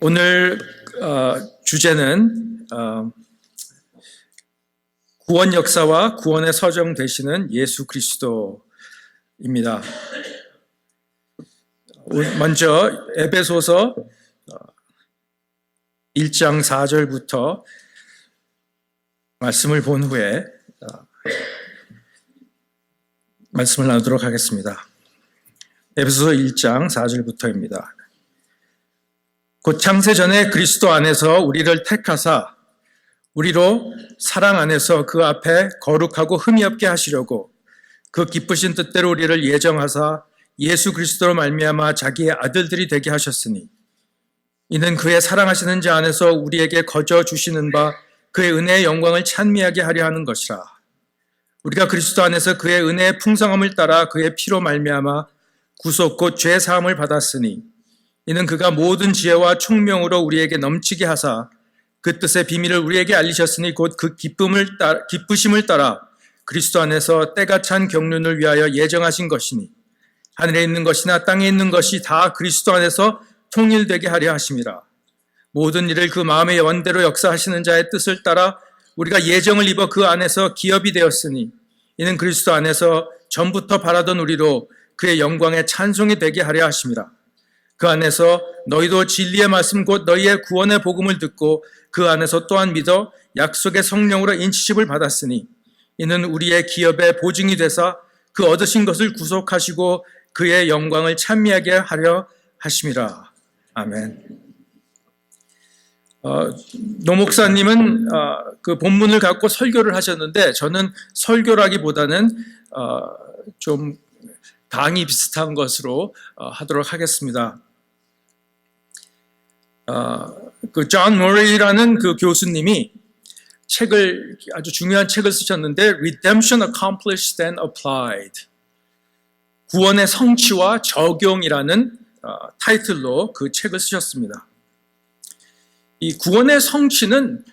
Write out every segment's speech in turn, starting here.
오늘 주제는 구원 역사와 구원의 서정 되시는 예수 그리스도입니다. 먼저 에베소서 1장 4절부터 말씀을 본 후에 말씀을 나누도록 하겠습니다. 에베소서 1장 4절부터입니다. 곧 창세 전에 그리스도 안에서 우리를 택하사 우리로 사랑 안에서 그 앞에 거룩하고 흠이 없게 하시려고 그 기쁘신 뜻대로 우리를 예정하사 예수 그리스도로 말미암아 자기의 아들들이 되게 하셨으니 이는 그의 사랑하시는 자 안에서 우리에게 거저 주시는 바 그의 은혜의 영광을 찬미하게 하려 하는 것이라. 우리가 그리스도 안에서 그의 은혜의 풍성함을 따라 그의 피로 말미암아 구속 곧 죄 사함을 받았으니 이는 그가 모든 지혜와 총명으로 우리에게 넘치게 하사 그 뜻의 비밀을 우리에게 알리셨으니 곧 그 기쁘심을 따라 그리스도 안에서 때가 찬 경륜을 위하여 예정하신 것이니 하늘에 있는 것이나 땅에 있는 것이 다 그리스도 안에서 통일되게 하려 하심이라. 모든 일을 그 마음의 원대로 역사하시는 자의 뜻을 따라 우리가 예정을 입어 그 안에서 기업이 되었으니 이는 그리스도 안에서 전부터 바라던 우리로 그의 영광의 찬송이 되게 하려 하심이라. 그 안에서 너희도 진리의 말씀 곧 너희의 구원의 복음을 듣고 그 안에서 또한 믿어 약속의 성령으로 인치심을 받았으니 이는 우리의 기업의 보증이 되사 그 얻으신 것을 구속하시고 그의 영광을 찬미하게 하려 하심이라. 아멘. 노 목사님은 그 본문을 갖고 설교를 하셨는데 저는 설교라기보다는 좀 강의 비슷한 것으로 하도록 하겠습니다. 그 존 모레이라는 그 교수님이 아주 중요한 책을 쓰셨는데 Redemption Accomplished and Applied, 구원의 성취와 적용이라는 타이틀로 그 책을 쓰셨습니다. 이 구원의 성취는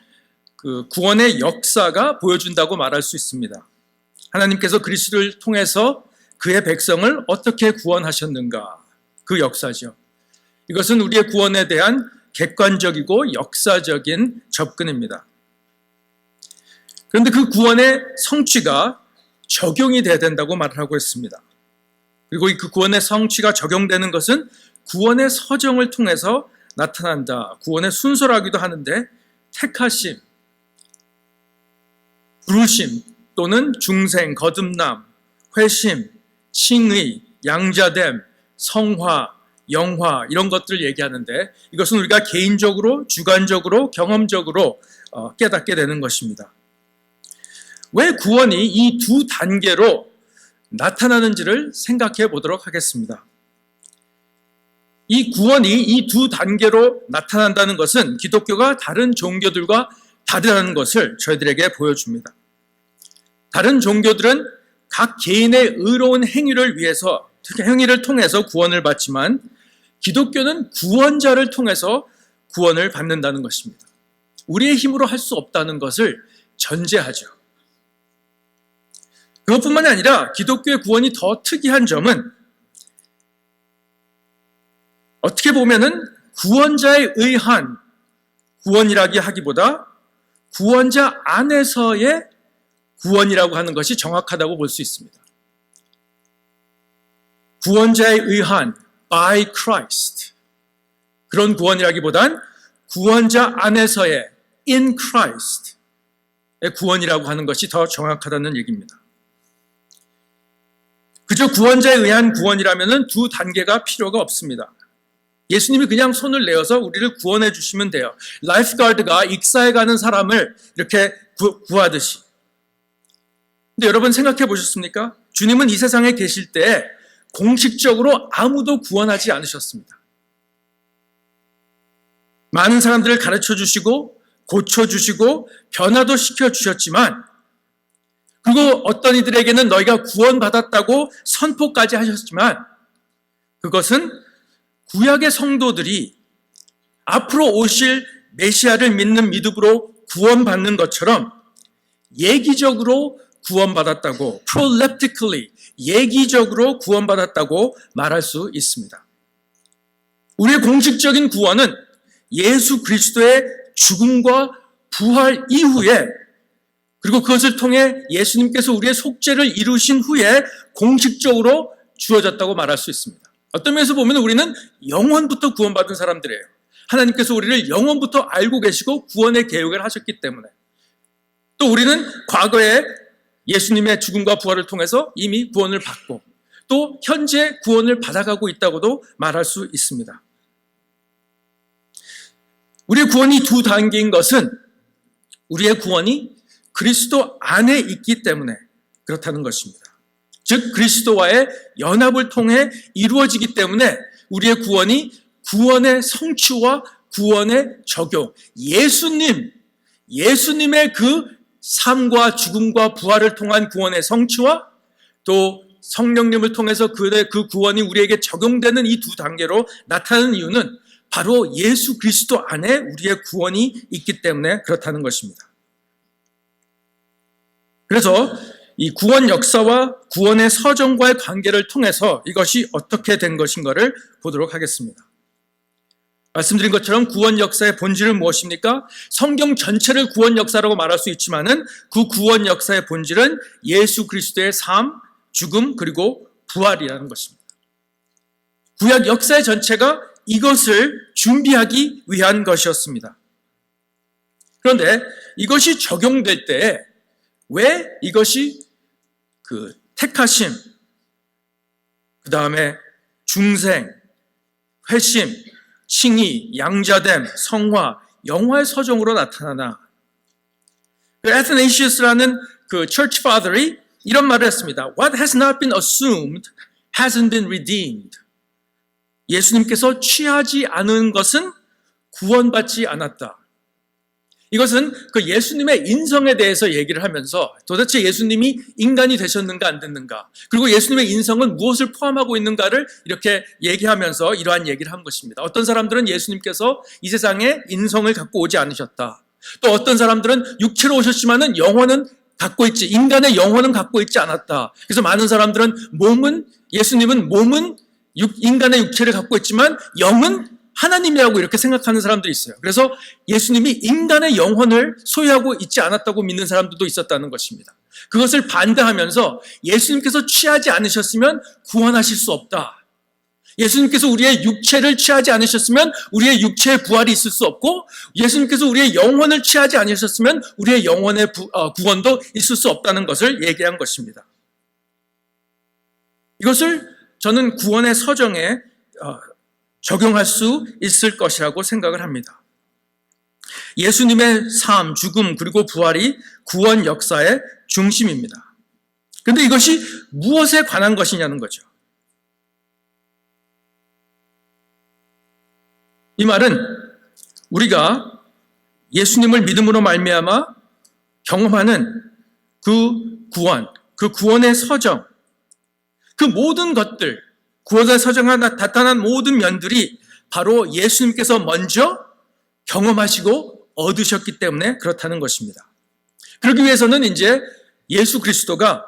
그 구원의 역사가 보여준다고 말할 수 있습니다. 하나님께서 그리스도를 통해서 그의 백성을 어떻게 구원하셨는가, 그 역사죠. 이것은 우리의 구원에 대한 객관적이고 역사적인 접근입니다. 그런데 그 구원의 성취가 적용이 돼야 된다고 말을 하고 있습니다. 그리고 그 구원의 성취가 적용되는 것은 구원의 서정을 통해서 나타난다. 구원의 순서라기도 하는데 택하심, 부르심 또는 중생, 거듭남, 회심, 칭의, 양자됨, 성화, 영화 이런 것들을 얘기하는데 이것은 우리가 개인적으로, 주관적으로, 경험적으로 깨닫게 되는 것입니다. 왜 구원이 이 두 단계로 나타나는지를 생각해 보도록 하겠습니다. 이 구원이 이 두 단계로 나타난다는 것은 기독교가 다른 종교들과 다르다는 것을 저희들에게 보여줍니다. 다른 종교들은 각 개인의 의로운 행위를 위해서, 특히 행위를 통해서 구원을 받지만 기독교는 구원자를 통해서 구원을 받는다는 것입니다. 우리의 힘으로 할 수 없다는 것을 전제하죠. 그것뿐만이 아니라 기독교의 구원이 더 특이한 점은 어떻게 보면은 구원자에 의한 구원이라기 하기보다 구원자 안에서의 구원이라고 하는 것이 정확하다고 볼 수 있습니다. 구원자에 의한 by Christ, 그런 구원이라기보단 구원자 안에서의 in Christ의 구원이라고 하는 것이 더 정확하다는 얘기입니다. 그저 구원자에 의한 구원이라면 두 단계가 필요가 없습니다. 예수님이 그냥 손을 내어서 우리를 구원해 주시면 돼요. 라이프가드가 익사해 가는 사람을 이렇게 구하듯이. 근데 여러분 생각해 보셨습니까? 주님은 이 세상에 계실 때 공식적으로 아무도 구원하지 않으셨습니다. 많은 사람들을 가르쳐 주시고 고쳐 주시고 변화도 시켜 주셨지만, 그리고 어떤 이들에게는 너희가 구원받았다고 선포까지 하셨지만, 그것은 구약의 성도들이 앞으로 오실 메시아를 믿는 믿음으로 구원받는 것처럼 예기적으로 구원받았다고, proleptically, 예기적으로 구원받았다고 말할 수 있습니다. 우리의 공식적인 구원은 예수 그리스도의 죽음과 부활 이후에, 그리고 그것을 통해 예수님께서 우리의 속죄를 이루신 후에 공식적으로 주어졌다고 말할 수 있습니다. 어떤 면에서 보면 우리는 영원부터 구원받은 사람들이에요. 하나님께서 우리를 영원부터 알고 계시고 구원의 계획을 하셨기 때문에, 또 우리는 과거에 예수님의 죽음과 부활을 통해서 이미 구원을 받고 또 현재 구원을 받아가고 있다고도 말할 수 있습니다. 우리의 구원이 두 단계인 것은 우리의 구원이 그리스도 안에 있기 때문에 그렇다는 것입니다. 즉 그리스도와의 연합을 통해 이루어지기 때문에 우리의 구원이 구원의 성취와 구원의 적용, 예수님의 그 삶과 죽음과 부활을 통한 구원의 성취와 또 성령님을 통해서 그 구원이 우리에게 적용되는 이 두 단계로 나타나는 이유는 바로 예수 그리스도 안에 우리의 구원이 있기 때문에 그렇다는 것입니다. 그래서 이 구원 역사와 구원의 서정과의 관계를 통해서 이것이 어떻게 된 것인가를 보도록 하겠습니다. 말씀드린 것처럼 구원 역사의 본질은 무엇입니까? 성경 전체를 구원 역사라고 말할 수 있지만은 그 구원 역사의 본질은 예수 그리스도의 삶, 죽음, 그리고 부활이라는 것입니다. 구약 역사의 전체가 이것을 준비하기 위한 것이었습니다. 그런데 이것이 적용될 때 왜 이것이 택하심, 그 다음에 중생, 회심, 칭의, 양자됨, 성화, 영화의 서정으로 나타나나? 에트네시우스라는 그 church father이 이런 말을 했습니다. What has not been assumed hasn't been redeemed. 예수님께서 취하지 않은 것은 구원받지 않았다. 이것은 그 예수님의 인성에 대해서 얘기를 하면서 도대체 예수님이 인간이 되셨는가 안 됐는가, 그리고 예수님의 인성은 무엇을 포함하고 있는가를 이렇게 얘기하면서 이러한 얘기를 한 것입니다. 어떤 사람들은 예수님께서 이 세상에 인성을 갖고 오지 않으셨다. 또 어떤 사람들은 육체로 오셨지만은 영혼은 갖고 있지, 인간의 영혼은 갖고 있지 않았다. 그래서 많은 사람들은 예수님은 몸은 인간의 육체를 갖고 있지만 영은 하나님이라고 이렇게 생각하는 사람들이 있어요. 그래서 예수님이 인간의 영혼을 소유하고 있지 않았다고 믿는 사람들도 있었다는 것입니다. 그것을 반대하면서 예수님께서 취하지 않으셨으면 구원하실 수 없다. 예수님께서 우리의 육체를 취하지 않으셨으면 우리의 육체의 부활이 있을 수 없고, 예수님께서 우리의 영혼을 취하지 않으셨으면 우리의 영혼의 구원도 있을 수 없다는 것을 얘기한 것입니다. 이것을 저는 구원의 서정에 적용할 수 있을 것이라고 생각을 합니다. 예수님의 삶, 죽음, 그리고 부활이 구원 역사의 중심입니다. 그런데 이것이 무엇에 관한 것이냐는 거죠. 이 말은 우리가 예수님을 믿음으로 말미암아 경험하는 그 구원, 그 구원의 서정, 그 모든 것들, 구원의 서정에 나타난 모든 면들이 바로 예수님께서 먼저 경험하시고 얻으셨기 때문에 그렇다는 것입니다. 그러기 위해서는 이제 예수 그리스도가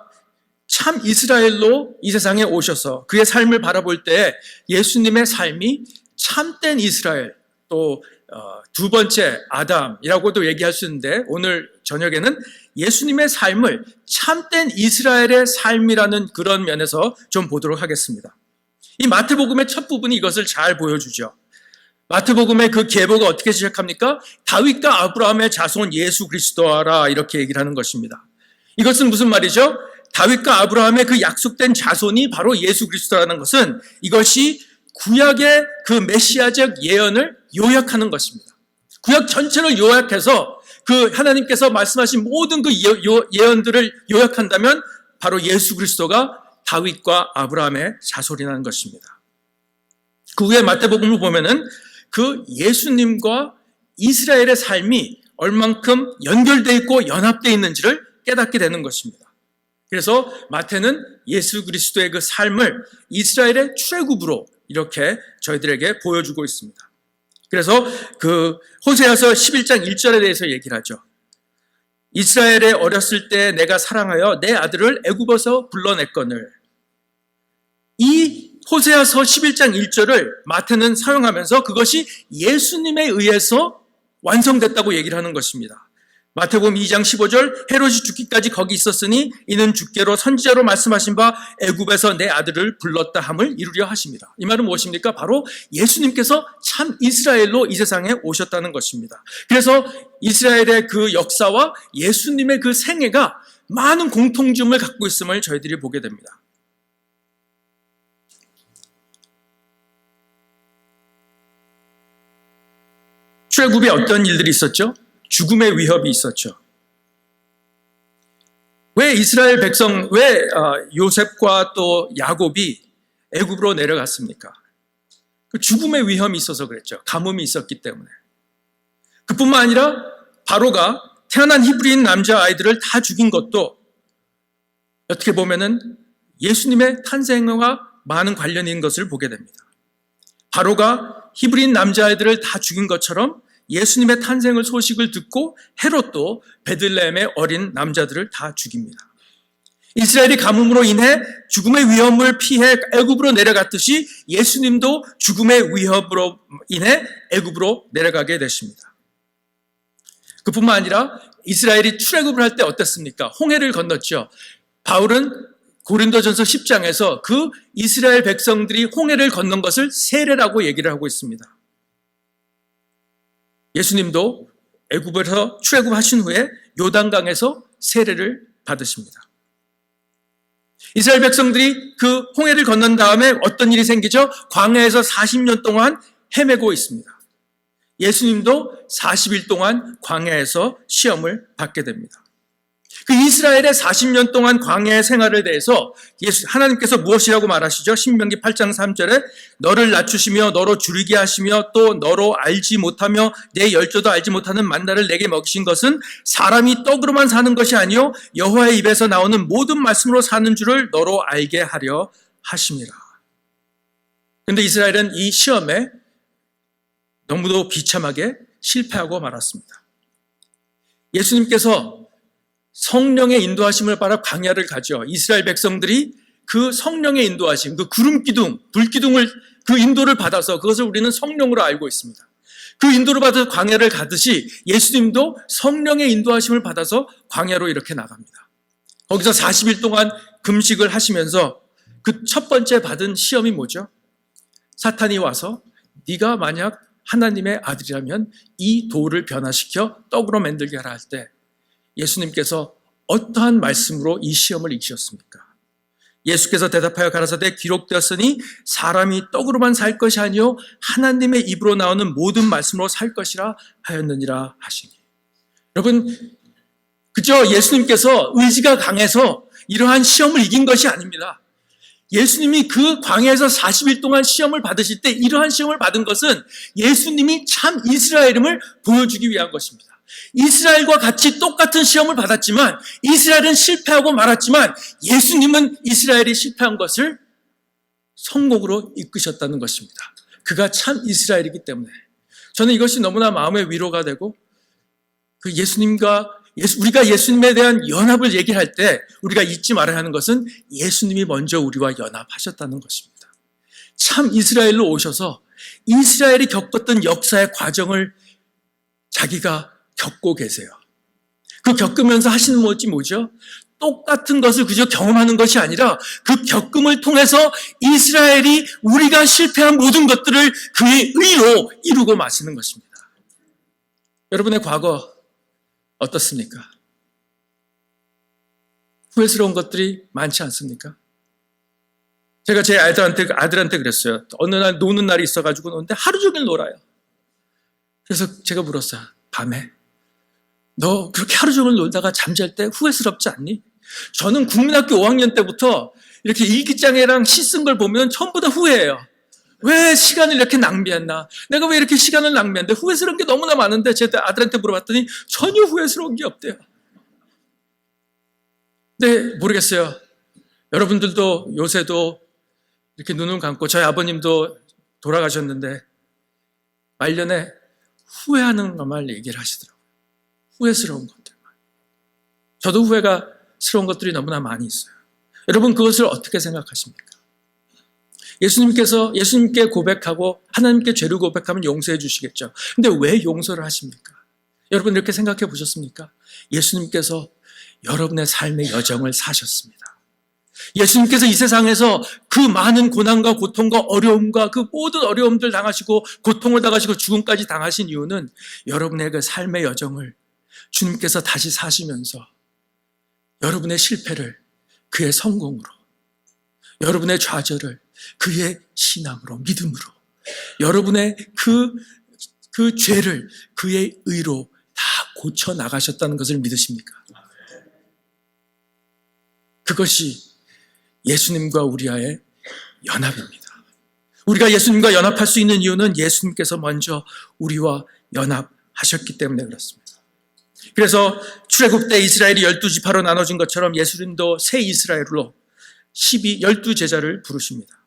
참 이스라엘로 이 세상에 오셔서 그의 삶을 바라볼 때 예수님의 삶이 참된 이스라엘, 또 두 번째 아담이라고도 얘기할 수 있는데, 오늘 저녁에는 예수님의 삶을 참된 이스라엘의 삶이라는 그런 면에서 좀 보도록 하겠습니다. 이 마태복음의 첫 부분이 이것을 잘 보여주죠. 마태복음의 그 계보가 어떻게 시작합니까? 다윗과 아브라함의 자손 예수 그리스도라, 이렇게 얘기를 하는 것입니다. 이것은 무슨 말이죠? 다윗과 아브라함의 그 약속된 자손이 바로 예수 그리스도라는 것은 이것이 구약의 그 메시아적 예언을 요약하는 것입니다. 구약 전체를 요약해서 그 하나님께서 말씀하신 모든 그 예언들을 요약한다면 바로 예수 그리스도가 다윗과 아브라함의 자손이라는 것입니다. 그 후에 마태복음을 보면은 그 예수님과 이스라엘의 삶이 얼만큼 연결되어 있고 연합되어 있는지를 깨닫게 되는 것입니다. 그래서 마태는 예수 그리스도의 그 삶을 이스라엘의 출애굽으로 이렇게 저희들에게 보여주고 있습니다. 그래서 그 호세아서 11장 1절에 대해서 얘기를 하죠. 이스라엘에 어렸을 때 내가 사랑하여 내 아들을 애굽에서 불러냈거늘. 이 호세아서 11장 1절을 마태는 사용하면서 그것이 예수님에 의해서 완성됐다고 얘기를 하는 것입니다. 마태복음 2장 15절 헤롯이 죽기까지 거기 있었으니 이는 주께로 선지자로 말씀하신 바 애굽에서 내 아들을 불렀다 함을 이루려 하십니다. 이 말은 무엇입니까? 바로 예수님께서 참 이스라엘로 이 세상에 오셨다는 것입니다. 그래서 이스라엘의 그 역사와 예수님의 그 생애가 많은 공통점을 갖고 있음을 저희들이 보게 됩니다. 출애굽에 어떤 일들이 있었죠? 죽음의 위협이 있었죠. 왜 이스라엘 백성, 왜 요셉과 또 야곱이 애굽으로 내려갔습니까? 그 죽음의 위험이 있어서 그랬죠. 가뭄이 있었기 때문에. 그뿐만 아니라 바로가 태어난 히브리인 남자아이들을 다 죽인 것도 어떻게 보면은 예수님의 탄생과 많은 관련이 있는 것을 보게 됩니다. 바로가 히브리인 남자아이들을 다 죽인 것처럼 예수님의 탄생을 소식을 듣고 헤롯도 베들레헴의 어린 남자들을 다 죽입니다. 이스라엘이 가뭄으로 인해 죽음의 위험을 피해 애굽으로 내려갔듯이 예수님도 죽음의 위협으로 인해 애굽으로 내려가게 되십니다. 그뿐만 아니라 이스라엘이 출애굽을 할 때 어땠습니까? 홍해를 건넜죠. 바울은 고린도전서 10장에서 그 이스라엘 백성들이 홍해를 건넌 것을 세례라고 얘기를 하고 있습니다. 예수님도 애굽에서 출애굽하신 후에 요단강에서 세례를 받으십니다. 이스라엘 백성들이 그 홍해를 건넌 다음에 어떤 일이 생기죠? 광야에서 40년 동안 헤매고 있습니다. 예수님도 40일 동안 광야에서 시험을 받게 됩니다. 그 이스라엘의 40년 동안 광야의 생활에 대해서 하나님께서 무엇이라고 말하시죠? 신명기 8장 3절에 너를 낮추시며 너로 줄이게 하시며 또 너로 알지 못하며 내 열조도 알지 못하는 만나를 내게 먹이신 것은 사람이 떡으로만 사는 것이 아니요 여호와의 입에서 나오는 모든 말씀으로 사는 줄을 너로 알게 하려 하심이라. 그런데 이스라엘은 이 시험에 너무도 비참하게 실패하고 말았습니다. 예수님께서 성령의 인도하심을 받아 광야를 가죠. 이스라엘 백성들이 그 성령의 인도하심, 그 구름 기둥, 불 기둥을 그 인도를 받아서 그것을 우리는 성령으로 알고 있습니다. 그 인도를 받아서 광야를 가듯이 예수님도 성령의 인도하심을 받아서 광야로 이렇게 나갑니다. 거기서 40일 동안 금식을 하시면서 그 첫 번째 받은 시험이 뭐죠? 사탄이 와서 네가 만약 하나님의 아들이라면 이 돌을 변화시켜 떡으로 만들게 하라 할 때 예수님께서 어떠한 말씀으로 이 시험을 이기셨습니까? 예수께서 대답하여 가라사대 기록되었으니 사람이 떡으로만 살 것이 아니요 하나님의 입으로 나오는 모든 말씀으로 살 것이라 하였느니라 하시니. 여러분, 그저 예수님께서 의지가 강해서 이러한 시험을 이긴 것이 아닙니다. 예수님이 그 광야에서 40일 동안 시험을 받으실 때 이러한 시험을 받은 것은 예수님이 참 이스라엘임을 보여주기 위한 것입니다. 이스라엘과 같이 똑같은 시험을 받았지만 이스라엘은 실패하고 말았지만 예수님은 이스라엘이 실패한 것을 성공으로 이끄셨다는 것입니다. 그가 참 이스라엘이기 때문에 저는 이것이 너무나 마음의 위로가 되고 그 우리가 예수님에 대한 연합을 얘기할 때 우리가 잊지 말아야 하는 것은 예수님이 먼저 우리와 연합하셨다는 것입니다. 참 이스라엘로 오셔서 이스라엘이 겪었던 역사의 과정을 자기가 겪고 계세요. 그 겪으면서 하시는 것이 뭐죠? 똑같은 것을 그저 경험하는 것이 아니라 그 겪음을 통해서 이스라엘이 우리가 실패한 모든 것들을 그의 의로 이루고 마시는 것입니다. 여러분의 과거 어떻습니까? 후회스러운 것들이 많지 않습니까? 제가 제 아들한테 그랬어요. 어느 날 노는 날이 있어가지고 노는데 하루 종일 놀아요. 그래서 제가 물었어요. 밤에 너 그렇게 하루 종일 놀다가 잠잘 때 후회스럽지 않니? 저는 국민학교 5학년 때부터 이렇게 일기장이랑 시 쓴 걸 보면 전부 다 후회해요. 왜 시간을 이렇게 낭비했나? 내가 왜 이렇게 시간을 낭비했는데 후회스러운 게 너무나 많은데 제 아들한테 물어봤더니 전혀 후회스러운 게 없대요. 근데 모르겠어요. 여러분들도 요새도 이렇게 눈을 감고 저희 아버님도 돌아가셨는데 말년에 후회하는 것만 얘기를 하시더라고요. 후회스러운 것들만. 저도 후회가 스러운 것들이 너무나 많이 있어요. 여러분 그것을 어떻게 생각하십니까? 예수님께 고백하고 하나님께 죄를 고백하면 용서해 주시겠죠. 근데 왜 용서를 하십니까? 여러분 이렇게 생각해 보셨습니까? 예수님께서 여러분의 삶의 여정을 사셨습니다. 예수님께서 이 세상에서 그 많은 고난과 고통과 어려움과 그 모든 어려움들 당하시고 고통을 당하시고 죽음까지 당하신 이유는 여러분의 그 삶의 여정을 주님께서 다시 사시면서 여러분의 실패를 그의 성공으로, 여러분의 좌절을 그의 신앙으로, 믿음으로, 여러분의 그 죄를 그의 의로 다 고쳐 나가셨다는 것을 믿으십니까? 그것이 예수님과 우리와의 연합입니다. 우리가 예수님과 연합할 수 있는 이유는 예수님께서 먼저 우리와 연합하셨기 때문에 그렇습니다. 그래서 출애굽 때 이스라엘이 12지파로 나눠진 것처럼 예수님도 새 이스라엘로 12제자를 부르십니다.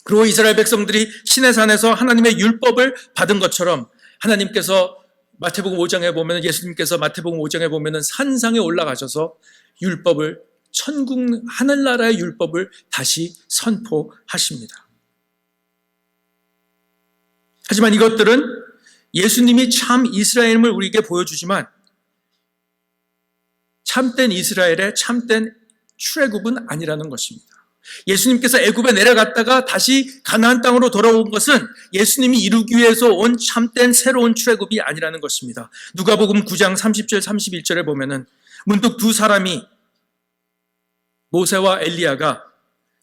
그리고 이스라엘 백성들이 시내산에서 하나님의 율법을 받은 것처럼 하나님께서 마태복음 5장에 보면 예수님께서 마태복음 5장에 보면 산상에 올라가셔서 율법을 천국 하늘나라의 율법을 다시 선포하십니다. 하지만 이것들은 예수님이 참 이스라엘임을 우리에게 보여주지만 참된 이스라엘의 참된 출애굽은 아니라는 것입니다. 예수님께서 애굽에 내려갔다가 다시 가나안 땅으로 돌아온 것은 예수님이 이루기 위해서 온 참된 새로운 출애굽이 아니라는 것입니다. 누가복음 9장 30절 31절에 보면은 문득 두 사람이 모세와 엘리야가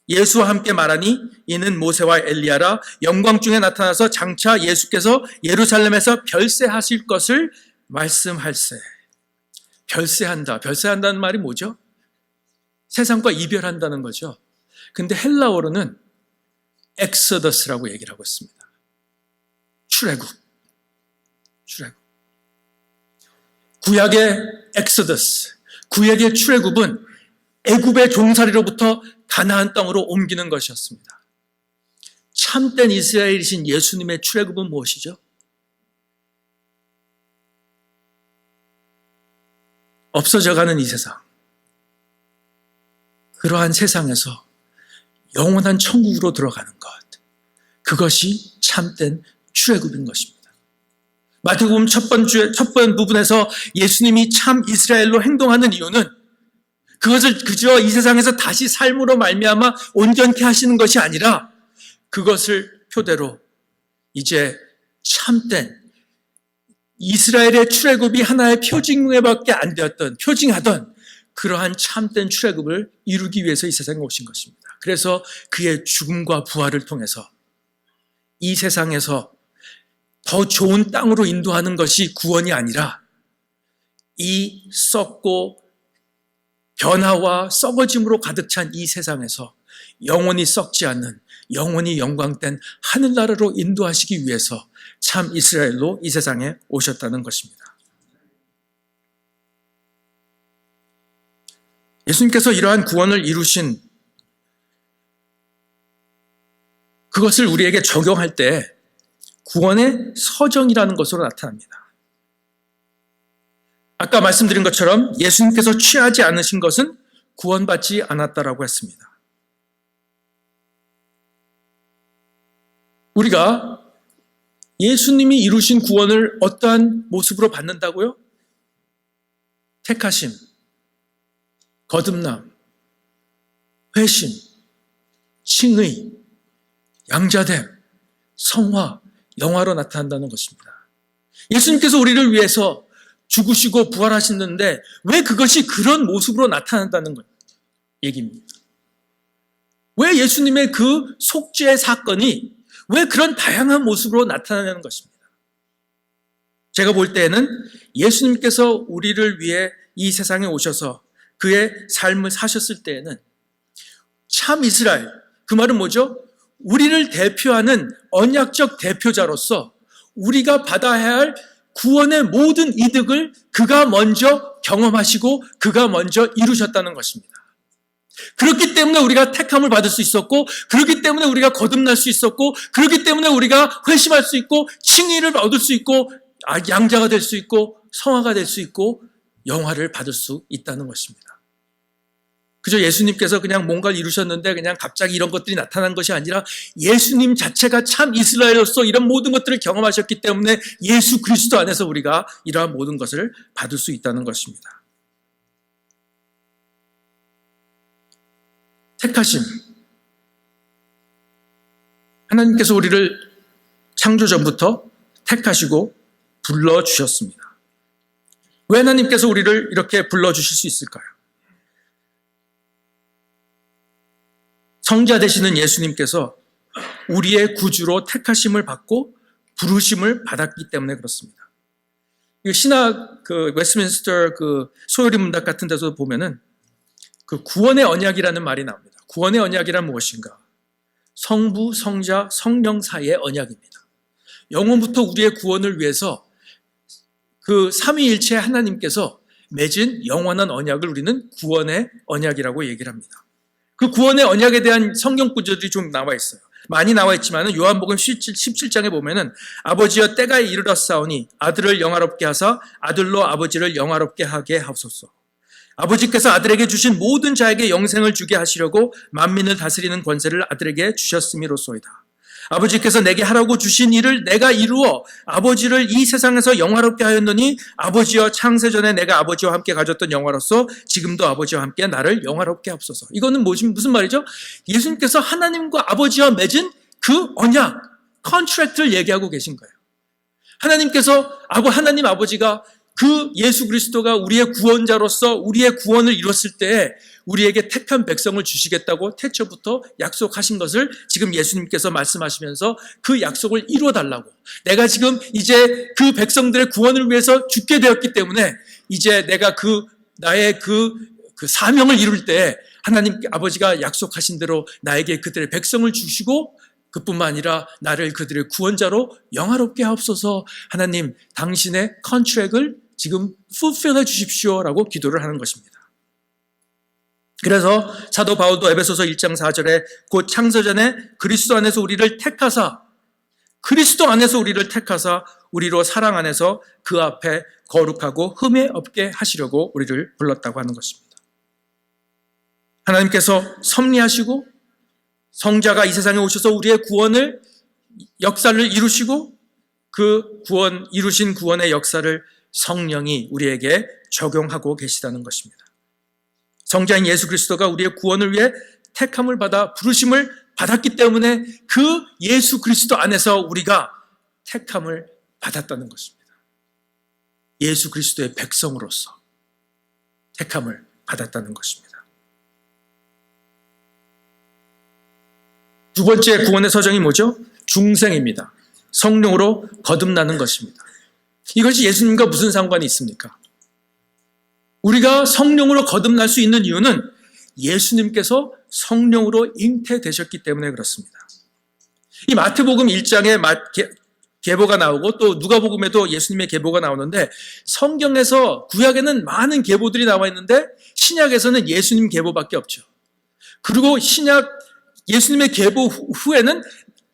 예수와 함께 말하니 이는 모세와 엘리야라 영광 중에 나타나서 장차 예수께서 예루살렘에서 별세하실 것을 말씀할세. 별세한다. 별세한다는 말이 뭐죠? 세상과 이별한다는 거죠. 근데 헬라어로는 엑소더스라고 얘기를 하고 있습니다. 출애굽. 구약의 엑소더스, 구약의 출애굽은 애굽의 종살이로부터 가나안 땅으로 옮기는 것이었습니다. 참된 이스라엘이신 예수님의 출애굽은 무엇이죠? 없어져가는 이 세상, 그러한 세상에서 영원한 천국으로 들어가는 것, 그것이 참된 출애굽인 것입니다. 마태복음 첫 번 부분에서 예수님이 참 이스라엘로 행동하는 이유는 그것을 그저 이 세상에서 다시 삶으로 말미암아 온전케 하시는 것이 아니라 그것을 표대로 이제 참된 이스라엘의 출애굽이 하나의 표징에밖에 안 되었던, 표징하던 그러한 참된 출애굽을 이루기 위해서 이 세상에 오신 것입니다. 그래서 그의 죽음과 부활을 통해서 이 세상에서 더 좋은 땅으로 인도하는 것이 구원이 아니라 이 썩고 변화와 썩어짐으로 가득 찬 이 세상에서 영원히 썩지 않는 영원히 영광된 하늘나라로 인도하시기 위해서 참 이스라엘로 이 세상에 오셨다는 것입니다. 예수님께서 이러한 구원을 이루신 그것을 우리에게 적용할 때 구원의 서정이라는 것으로 나타납니다. 아까 말씀드린 것처럼 예수님께서 취하지 않으신 것은 구원받지 않았다라고 했습니다. 우리가 예수님이 이루신 구원을 어떠한 모습으로 받는다고요? 택하심, 거듭남, 회심, 칭의, 양자됨, 성화, 영화로 나타난다는 것입니다. 예수님께서 우리를 위해서 죽으시고 부활하셨는데 왜 그것이 그런 모습으로 나타난다는 얘기입니다. 왜 예수님의 그 속죄의 사건이 왜 그런 다양한 모습으로 나타나는 것입니다. 제가 볼 때에는 예수님께서 우리를 위해 이 세상에 오셔서 그의 삶을 사셨을 때에는 참 이스라엘, 그 말은 뭐죠? 우리를 대표하는 언약적 대표자로서 우리가 받아야 할 구원의 모든 이득을 그가 먼저 경험하시고 그가 먼저 이루셨다는 것입니다. 그렇기 때문에 우리가 택함을 받을 수 있었고, 그렇기 때문에 우리가 거듭날 수 있었고, 그렇기 때문에 우리가 회심할 수 있고, 칭의를 얻을 수 있고, 양자가 될 수 있고, 성화가 될 수 있고, 영화를 받을 수 있다는 것입니다. 그저 예수님께서 그냥 뭔가를 이루셨는데 그냥 갑자기 이런 것들이 나타난 것이 아니라 예수님 자체가 참 이스라엘로서 이런 모든 것들을 경험하셨기 때문에 예수 그리스도 안에서 우리가 이러한 모든 것을 받을 수 있다는 것입니다. 택하심. 하나님께서 우리를 창조 전부터 택하시고 불러주셨습니다. 왜 하나님께서 우리를 이렇게 불러주실 수 있을까요? 성자 되시는 예수님께서 우리의 구주로 택하심을 받고 부르심을 받았기 때문에 그렇습니다. 신학 웨스트민스터 소요리 문답 같은 데서 보면은 구원의 언약이라는 말이 나옵니다. 구원의 언약이란 무엇인가? 성부, 성자, 성령 사이의 언약입니다. 영원부터 우리의 구원을 위해서 삼위일체 하나님께서 맺은 영원한 언약을 우리는 구원의 언약이라고 얘기를 합니다. 그 구원의 언약에 대한 성경 구절들이 좀 나와 있어요. 많이 나와 있지만 요한복음 17장에 보면은 아버지여 때가 이르렀사오니 아들을 영화롭게 하사 아들로 아버지를 영화롭게 하게 하소서. 아버지께서 아들에게 주신 모든 자에게 영생을 주게 하시려고 만민을 다스리는 권세를 아들에게 주셨음이로소이다. 아버지께서 내게 하라고 주신 일을 내가 이루어 아버지를 이 세상에서 영화롭게 하였노니 아버지여 창세전에 내가 아버지와 함께 가졌던 영화로서 지금도 아버지와 함께 나를 영화롭게 하옵소서. 이거는 무슨 말이죠? 예수님께서 하나님과 아버지와 맺은 그 언약, 컨트랙트를 얘기하고 계신 거예요. 하나님 아버지가 예수 그리스도가 우리의 구원자로서 우리의 구원을 이뤘을 때 우리에게 택한 백성을 주시겠다고 태초부터 약속하신 것을 지금 예수님께서 말씀하시면서 그 약속을 이루어달라고, 내가 지금 이제 그 백성들의 구원을 위해서 죽게 되었기 때문에 이제 내가 나의 사명을 이룰 때 하나님 아버지가 약속하신 대로 나에게 그들의 백성을 주시고 그뿐만 아니라 나를 그들의 구원자로 영화롭게 하옵소서. 하나님 당신의 컨트랙을 지금 fulfill 해 주십시오라고 기도를 하는 것입니다. 그래서 사도 바울도 에베소서 1장 4절에 곧 창세전에 그리스도 안에서 우리를 택하사 우리로 사랑 안에서 그 앞에 거룩하고 흠에 없게 하시려고 우리를 불렀다고 하는 것입니다. 하나님께서 섭리하시고 성자가 이 세상에 오셔서 우리의 구원을 역사를 이루시고 이루신 구원의 역사를 성령이 우리에게 적용하고 계시다는 것입니다. 성자인 예수 그리스도가 우리의 구원을 위해 택함을 받아 부르심을 받았기 때문에 그 예수 그리스도 안에서 우리가 택함을 받았다는 것입니다. 예수 그리스도의 백성으로서 택함을 받았다는 것입니다. 두 번째 구원의 서정이 뭐죠? 중생입니다. 성령으로 거듭나는 것입니다. 이것이 예수님과 무슨 상관이 있습니까? 우리가 성령으로 거듭날 수 있는 이유는 예수님께서 성령으로 잉태되셨기 때문에 그렇습니다. 이 마태복음 1장에 계보가 나오고 또 누가복음에도 예수님의 계보가 나오는데, 성경에서 구약에는 많은 계보들이 나와 있는데 신약에서는 예수님 계보밖에 없죠. 그리고 예수님의 계보 후에는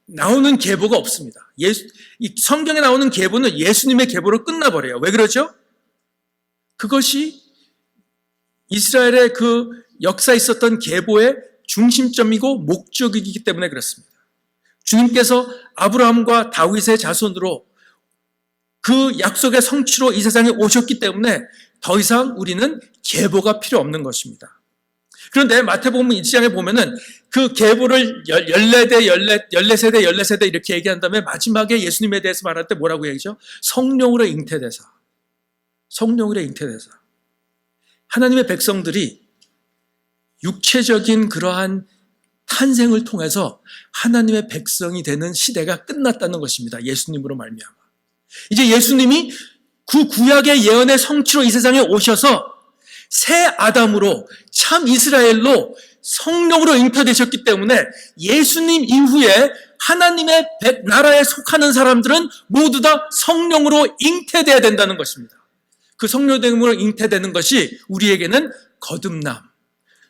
나오는 계보가 없습니다. 이 성경에 나오는 계보는 예수님의 계보로 끝나버려요. 왜 그러죠? 그것이 이스라엘의 역사에 있었던 계보의 중심점이고 목적이기 때문에 그렇습니다. 주님께서 아브라함과 다윗의 자손으로 그 약속의 성취로 이 세상에 오셨기 때문에 더 이상 우리는 계보가 필요 없는 것입니다. 그런데 마태복음 1장에 보면은 그 계보를 14세대 이렇게 얘기한 다음에 마지막에 예수님에 대해서 말할 때 뭐라고 얘기죠? 성령으로 잉태되사. 하나님의 백성들이 육체적인 그러한 탄생을 통해서 하나님의 백성이 되는 시대가 끝났다는 것입니다. 예수님으로 말미암아. 이제 예수님이 그 구약의 예언의 성취로 이 세상에 오셔서 새 아담으로 참 이스라엘로 성령으로 잉태되셨기 때문에 예수님 이후에 하나님의 나라에 속하는 사람들은 모두 다 성령으로 잉태되어야 된다는 것입니다. 그 성령으로 잉태되는 것이 우리에게는 거듭남,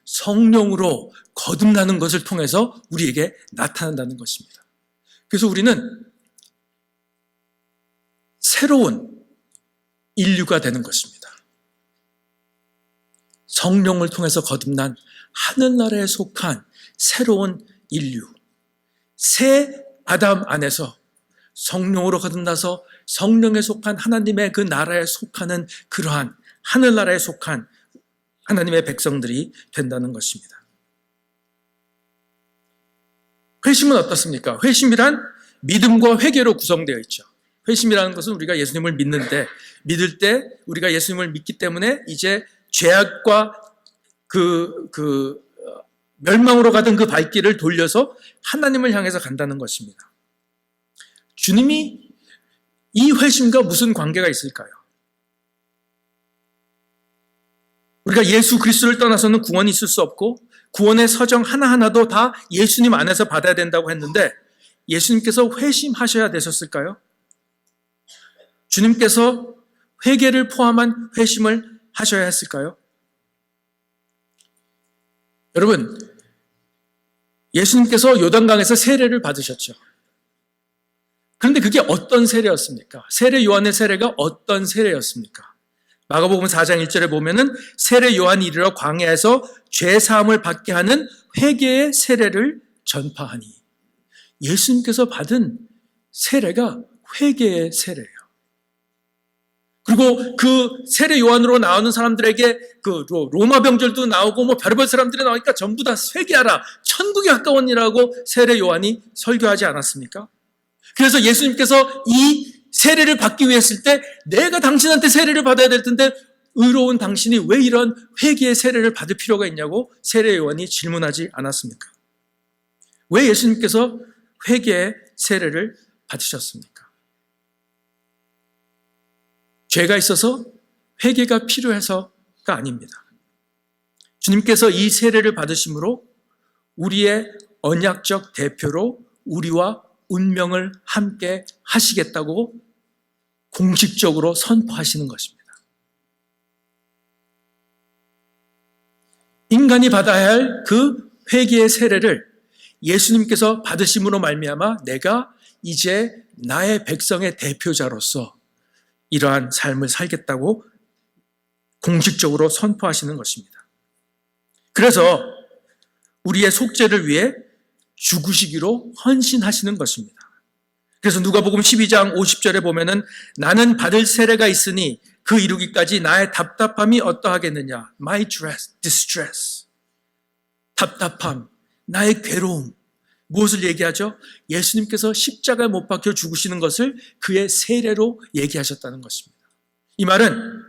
성령으로 거듭나는 것을 통해서 우리에게 나타난다는 것입니다. 그래서 우리는 새로운 인류가 되는 것입니다. 성령을 통해서 거듭난 하늘나라에 속한 새로운 인류, 새 아담 안에서 성령으로 거듭나서 성령에 속한 하나님의 그 나라에 속하는 그러한 하늘나라에 속한 하나님의 백성들이 된다는 것입니다. 회심은 어떻습니까? 회심이란 믿음과 회개로 구성되어 있죠. 회심이라는 것은 우리가 예수님을 믿을 때 우리가 예수님을 믿기 때문에 이제 죄악과 멸망으로 가던 그 발길을 돌려서 하나님을 향해서 간다는 것입니다. 주님이 이 회심과 무슨 관계가 있을까요? 우리가 예수 그리스도를 떠나서는 구원이 있을 수 없고 구원의 서정 하나하나도 다 예수님 안에서 받아야 된다고 했는데 예수님께서 회심하셔야 되셨을까요? 주님께서 회개를 포함한 회심을 하셔야 했을까요? 여러분, 예수님께서 요단강에서 세례를 받으셨죠. 그런데 그게 어떤 세례였습니까? 세례 요한의 세례가 어떤 세례였습니까? 마가복음 4장 1절에 보면은 세례 요한이 이르러 광야에서 죄 사함을 받게 하는 회개의 세례를 전파하니, 예수님께서 받은 세례가 회개의 세례예요. 그리고 그 세례 요한으로 나오는 사람들에게 그 로마 병들도 나오고 뭐 별의별 사람들이 나오니까 전부 다 회개하라, 천국에 가까웠니라고 세례 요한이 설교하지 않았습니까? 그래서 예수님께서 이 세례를 받기 위해 했을 때 내가 당신한테 세례를 받아야 될 텐데 의로운 당신이 왜 이런 회개의 세례를 받을 필요가 있냐고 세례 요한이 질문하지 않았습니까? 왜 예수님께서 회개의 세례를 받으셨습니까? 죄가 있어서 회개가 필요해서가 아닙니다. 주님께서 이 세례를 받으심으로 우리의 언약적 대표로 우리와 운명을 함께 하시겠다고 공식적으로 선포하시는 것입니다. 인간이 받아야 할 그 회개의 세례를 예수님께서 받으심으로 말미암아 내가 이제 나의 백성의 대표자로서 이러한 삶을 살겠다고 공식적으로 선포하시는 것입니다. 그래서 우리의 속죄를 위해 죽으시기로 헌신하시는 것입니다. 그래서 누가복음 12장 50절에 보면은 나는 받을 세례가 있으니 그 이루기까지 나의 답답함이 어떠하겠느냐. My distress. 답답함, 나의 괴로움. 무엇을 얘기하죠? 예수님께서 십자가에 못 박혀 죽으시는 것을 그의 세례로 얘기하셨다는 것입니다. 이 말은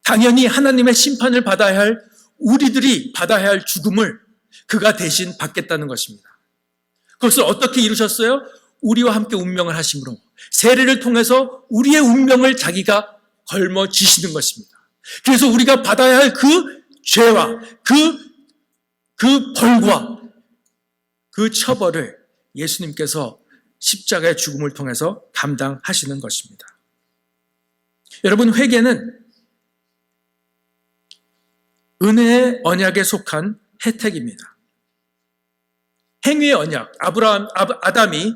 당연히 하나님의 심판을 받아야 할 우리들이 받아야 할 죽음을 그가 대신 받겠다는 것입니다. 그것을 어떻게 이루셨어요? 우리와 함께 운명을 하심으로 세례를 통해서 우리의 운명을 자기가 걸머쥐시는 것입니다. 그래서 우리가 받아야 할 그 죄와 그 벌과 그 처벌을 예수님께서 십자가의 죽음을 통해서 감당하시는 것입니다. 여러분, 회개는 은혜의 언약에 속한 혜택입니다. 행위의 언약, 아담이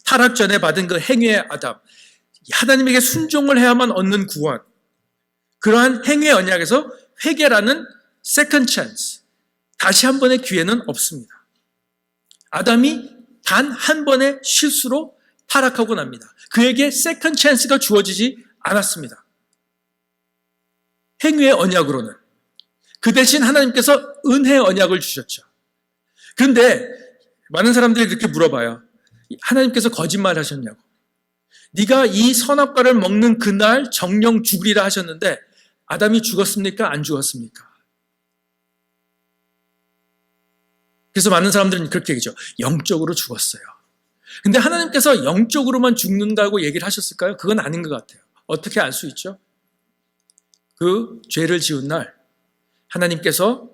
타락 전에 받은 그 행위의 아담, 하나님에게 순종을 해야만 얻는 구원, 그러한 행위의 언약에서 회개라는 second chance, 다시 한 번의 기회는 없습니다. 아담이 단 한 번의 실수로 타락하고 납니다. 그에게 세컨드 찬스가 주어지지 않았습니다. 행위의 언약으로는. 그 대신 하나님께서 은혜의 언약을 주셨죠. 그런데 많은 사람들이 이렇게 물어봐요. 하나님께서 거짓말 하셨냐고. 네가 이 선악과를 먹는 그날 정령 죽으리라 하셨는데 아담이 죽었습니까? 안 죽었습니까? 그래서 많은 사람들은 그렇게 얘기죠. 영적으로 죽었어요. 근데 하나님께서 영적으로만 죽는다고 얘기를 하셨을까요? 그건 아닌 것 같아요. 어떻게 알 수 있죠? 그 죄를 지은 날 하나님께서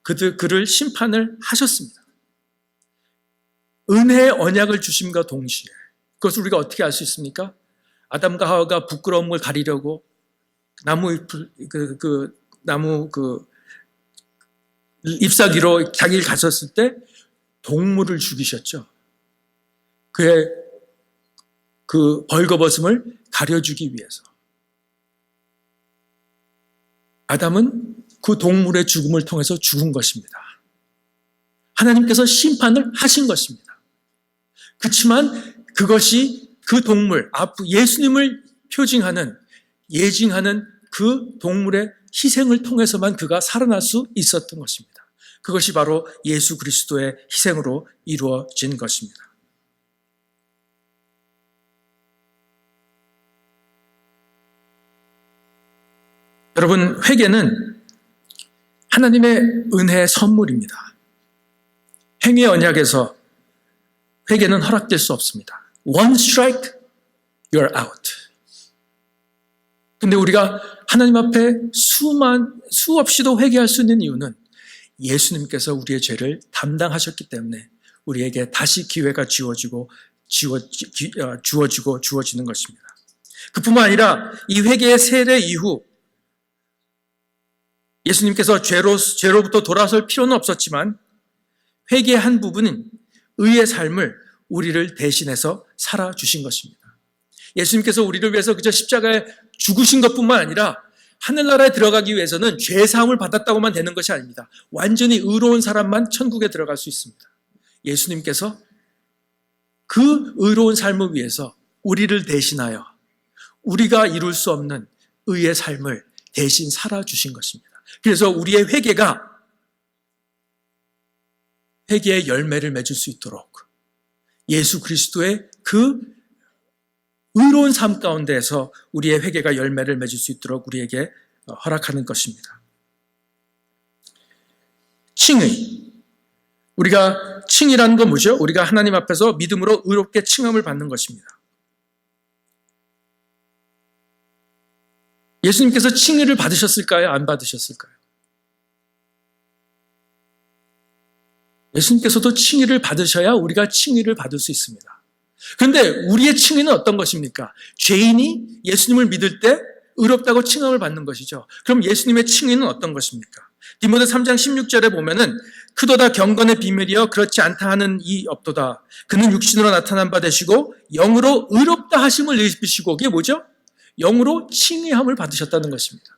그를 심판을 하셨습니다. 은혜의 언약을 주심과 동시에 그것을 우리가 어떻게 알 수 있습니까? 아담과 하와가 부끄러움을 가리려고 나무 잎사귀로 자기를 가졌을 때 동물을 죽이셨죠. 그의 그 벌거벗음을 가려주기 위해서. 아담은 그 동물의 죽음을 통해서 죽은 것입니다. 하나님께서 심판을 하신 것입니다. 그렇지만 그것이 그 동물, 예수님을 표징하는, 예징하는 그 동물의 희생을 통해서만 그가 살아날 수 있었던 것입니다. 그것이 바로 예수 그리스도의 희생으로 이루어진 것입니다. 여러분, 회개는 하나님의 은혜의 선물입니다. 행위 언약에서 회개는 허락될 수 없습니다. One strike, you're out. 근데 우리가 하나님 앞에 수없이도 회개할 수 있는 이유는 예수님께서 우리의 죄를 담당하셨기 때문에 우리에게 다시 기회가 주어지는 것입니다. 그뿐만 아니라 이 회개의 세례 이후 예수님께서 죄로부터 돌아설 필요는 없었지만 회개의 한 부분은 의의 삶을 우리를 대신해서 살아주신 것입니다. 예수님께서 우리를 위해서 그저 십자가에 죽으신 것뿐만 아니라 하늘나라에 들어가기 위해서는 죄사함을 받았다고만 되는 것이 아닙니다. 완전히 의로운 사람만 천국에 들어갈 수 있습니다. 예수님께서 그 의로운 삶을 위해서 우리를 대신하여 우리가 이룰 수 없는 의의 삶을 대신 살아주신 것입니다. 그래서 우리의 회개의 열매를 맺을 수 있도록 예수 그리스도의 그 의로운 삶 가운데에서 우리의 회개가 열매를 맺을 수 있도록 우리에게 허락하는 것입니다. 칭의. 우리가 칭이라는 건 뭐죠? 우리가 하나님 앞에서 믿음으로 의롭게 칭함을 받는 것입니다. 예수님께서 칭의를 받으셨을까요? 안 받으셨을까요? 예수님께서도 칭의를 받으셔야 우리가 칭의를 받을 수 있습니다. 그런데 우리의 칭의는 어떤 것입니까? 죄인이 예수님을 믿을 때 의롭다고 칭함을 받는 것이죠. 그럼 예수님의 칭의는 어떤 것입니까? 디모데 3장 16절에 보면은 크도다 경건의 비밀이여 그렇지 않다 하는 이 없도다. 그는 육신으로 나타난 바 되시고 영으로 의롭다 하심을 입으시고, 그게 뭐죠? 영으로 칭의함을 받으셨다는 것입니다.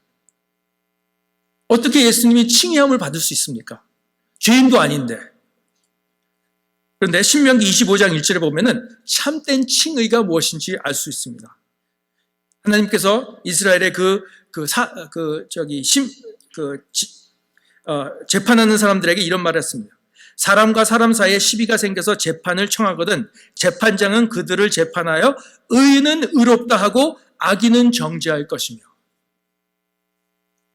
어떻게 예수님이 칭의함을 받을 수 있습니까? 죄인도 아닌데. 그런데 신명기 25장 1절에 보면은 참된 칭의가 무엇인지 알 수 있습니다. 하나님께서 이스라엘의 재판하는 사람들에게 이런 말을 했습니다. 사람과 사람 사이에 시비가 생겨서 재판을 청하거든 재판장은 그들을 재판하여 의인은 의롭다 하고 악인은 정죄할 것이며.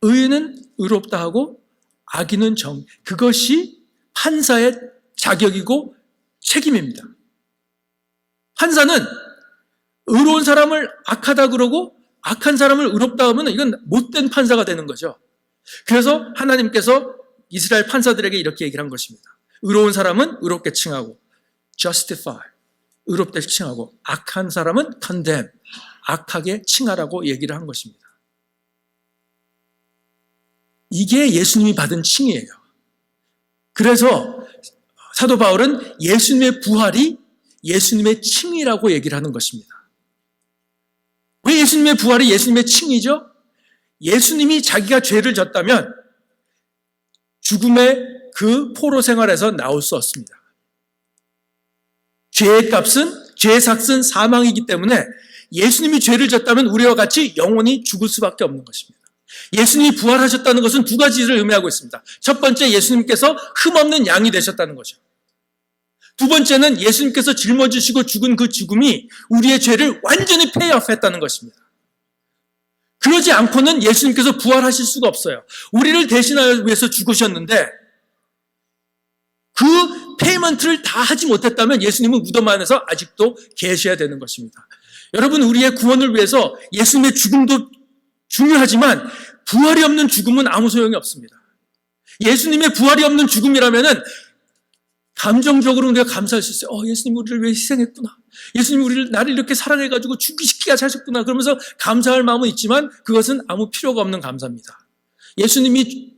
의인은 의롭다 하고 악인은 그것이 판사의 자격이고 책임입니다. 판사는 의로운 사람을 악하다 그러고 악한 사람을 의롭다 하면 이건 못된 판사가 되는 거죠. 그래서 하나님께서 이스라엘 판사들에게 이렇게 얘기를 한 것입니다. 의로운 사람은 의롭게 칭하고 justify, 의롭게 칭하고 악한 사람은 condemn, 악하게 칭하라고 얘기를 한 것입니다. 이게 예수님이 받은 칭이에요. 그래서 사도 바울은 예수님의 부활이 예수님의 칭이라고 얘기를 하는 것입니다. 왜 예수님의 부활이 예수님의 칭이죠? 예수님이 자기가 죄를 졌다면 죽음의 그 포로 생활에서 나올 수 없습니다. 죄의 삭은 사망이기 때문에 예수님이 죄를 졌다면 우리와 같이 영원히 죽을 수밖에 없는 것입니다. 예수님이 부활하셨다는 것은 두 가지를 의미하고 있습니다. 첫 번째, 예수님께서 흠없는 양이 되셨다는 거죠. 두 번째는 예수님께서 짊어지시고 죽은 그 죽음이 우리의 죄를 완전히 페이오프했다는 것입니다. 그러지 않고는 예수님께서 부활하실 수가 없어요. 우리를 대신하기 위해서 죽으셨는데 그 페이먼트를 다 하지 못했다면 예수님은 무덤 안에서 아직도 계셔야 되는 것입니다. 여러분, 우리의 구원을 위해서 예수님의 죽음도 중요하지만 부활이 없는 죽음은 아무 소용이 없습니다. 예수님의 부활이 없는 죽음이라면은 감정적으로 우리가 감사할 수 있어요. 예수님 우리를 위해 희생했구나. 예수님 나를 이렇게 사랑해가지고 죽기시키게 하셨구나. 그러면서 감사할 마음은 있지만 그것은 아무 필요가 없는 감사입니다. 예수님이